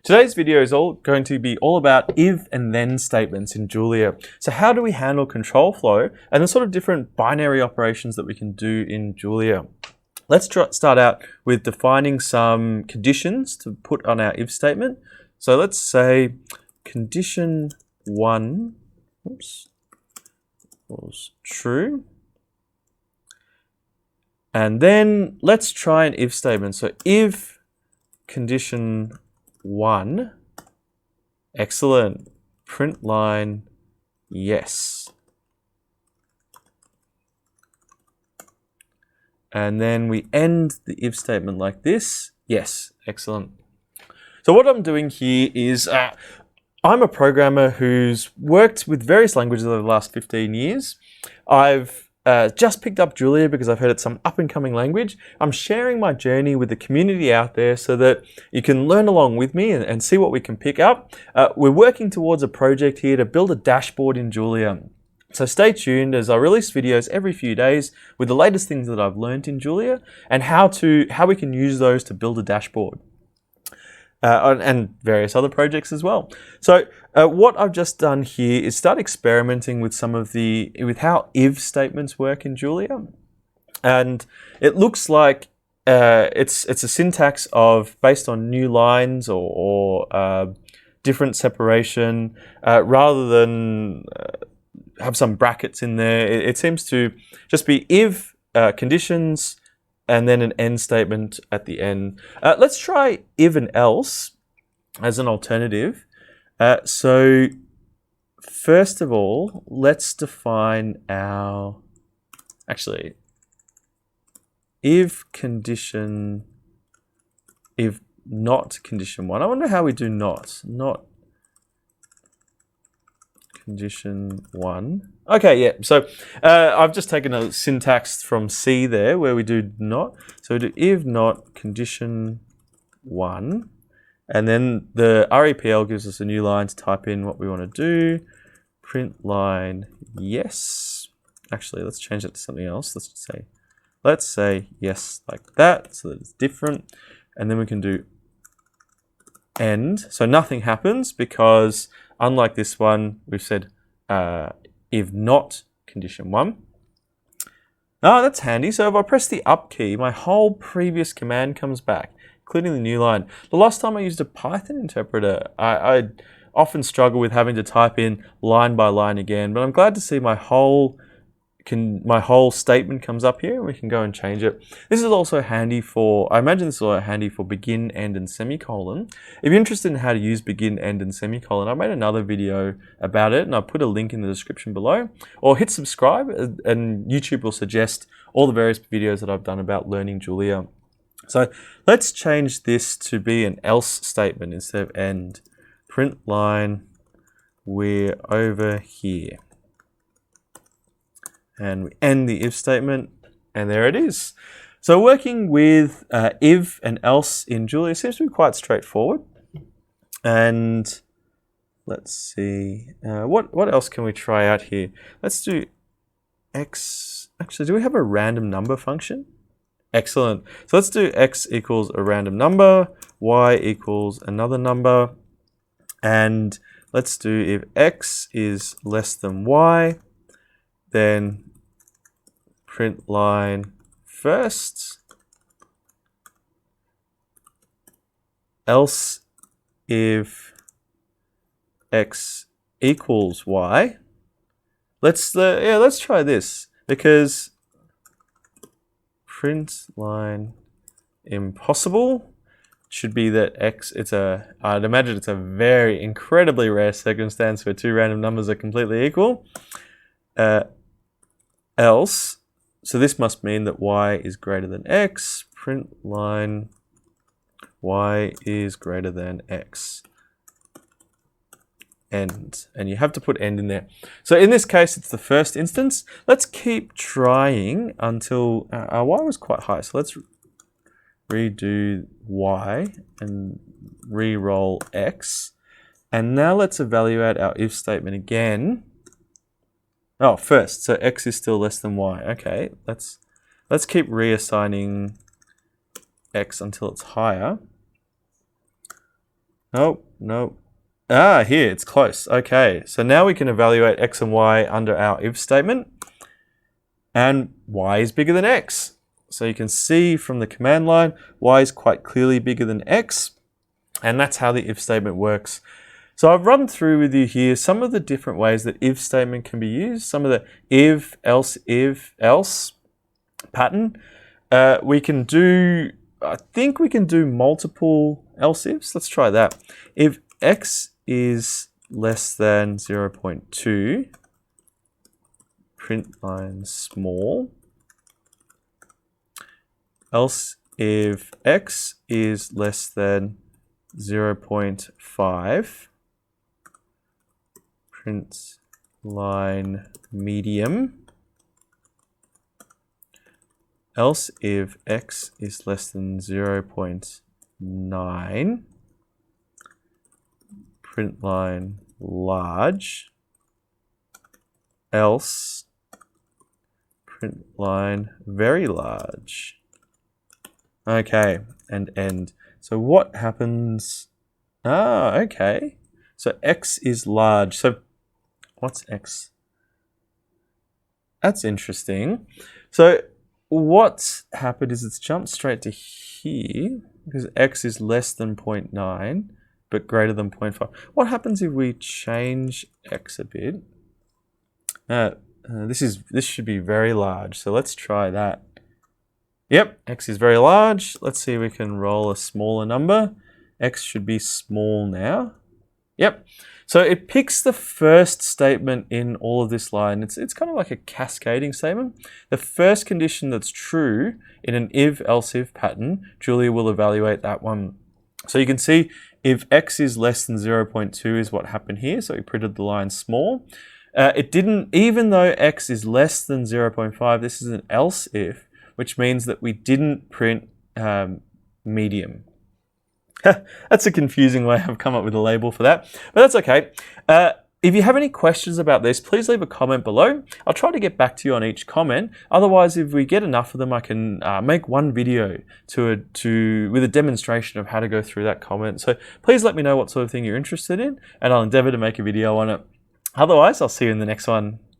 Today's video is going to be all about if and then statements in Julia. So how do we handle control flow and the sort of different binary operations that we can do in Julia? Let's start out with defining some conditions to put on our if statement. So let's say condition 1 was true. And then let's try an if statement. So if condition 1, excellent, print line, yes. And then we end the if statement like this, yes, excellent. So what I'm doing here is, I'm a programmer who's worked with various languages over the last 15 years. I've just picked up Julia because I've heard it's some up-and-coming language. I'm sharing my journey with the community out there so that you can learn along with me and see what we can pick up. We're working towards a project here to build a dashboard in Julia. So stay tuned as I release videos every few days with the latest things that I've learned in Julia and how we can use those to build a dashboard. And various other projects as well. So what I've just done here is start experimenting with with how if statements work in Julia. And it looks like it's a syntax of based on new lines or different separation rather than have some brackets in there. It seems to just be if conditions and then an end statement at the end. Let's try if and else as an alternative. So first of all, let's define if not condition 1. I wonder how we do not condition 1. Okay, yeah, so I've just taken a syntax from C there where we do not. So we do if not condition 1, and then the REPL gives us a new line to type in what we want to do. Print line yes. Actually, let's change that to something else. Let's say yes like that so that it's different. And then we can do end. So nothing happens because unlike this one, we've said if not condition 1. Oh, that's handy. So if I press the up key, my whole previous command comes back, including the new line. The last time I used a Python interpreter, I often struggle with having to type in line by line again, but I'm glad to see my whole statement comes up here and we can go and change it. This is also handy I imagine this is also handy for begin, end, and semicolon. If you're interested in how to use begin, end, and semicolon, I made another video about it and I'll put a link in the description below. Or hit subscribe and YouTube will suggest all the various videos that I've done about learning Julia. So let's change this to be an else statement instead of end. Print line, we're over here. And we end the if statement, and there it is. So working with if and else in Julia seems to be quite straightforward. And let's see, what else can we try out here? Let's do x. Actually, do we have a random number function? Excellent. So let's do x equals a random number, y equals another number, and let's do if x is less than y, then print line first, else if x equals y. Let's try this because print line impossible should be that x, I'd imagine it's a very incredibly rare circumstance where two random numbers are completely equal. Else, so this must mean that y is greater than x, print line y is greater than x. End. And you have to put end in there. So in this case, it's the first instance. Let's keep trying until our y was quite high. So let's redo y and re-roll x. And now let's evaluate our if statement again. Oh, first, so x is still less than y. Okay, let's keep reassigning x until it's higher. Nope, nope. Ah, here, it's close. Okay, so now we can evaluate x and y under our if statement. And y is bigger than x. So you can see from the command line, y is quite clearly bigger than x. And that's how the if statement works. So I've run through with you here some of the different ways that if statement can be used, some of the if, else pattern. We can do, I think we can do multiple else ifs. Let's try that. If x is less than 0.2, print line small, else if x is less than 0.5, print line medium, else if x is less than 0.9, print line large, else print line very large. Okay, and end. So what happens? Ah, okay. So x is large. So what's x? That's interesting. So what's happened is it's jumped straight to here because x is less than 0.9 but greater than 0.5. What happens if we change x a bit? This should be very large. So let's try that. Yep, x is very large. Let's see if we can roll a smaller number. X should be small now. Yep. So it picks the first statement in all of this line. It's kind of like a cascading statement. The first condition that's true in an if, else if pattern, Julia will evaluate that one. So you can see if x is less than 0.2 is what happened here. So we printed the line small. It didn't, even though x is less than 0.5, this is an else if, which means that we didn't print medium. That's a confusing way I've come up with a label for that, but that's okay. If you have any questions about this, please leave a comment below. I'll try to get back to you on each comment. Otherwise, if we get enough of them, I can make one video with a demonstration of how to go through that comment. So please let me know what sort of thing you're interested in, and I'll endeavor to make a video on it. Otherwise, I'll see you in the next one.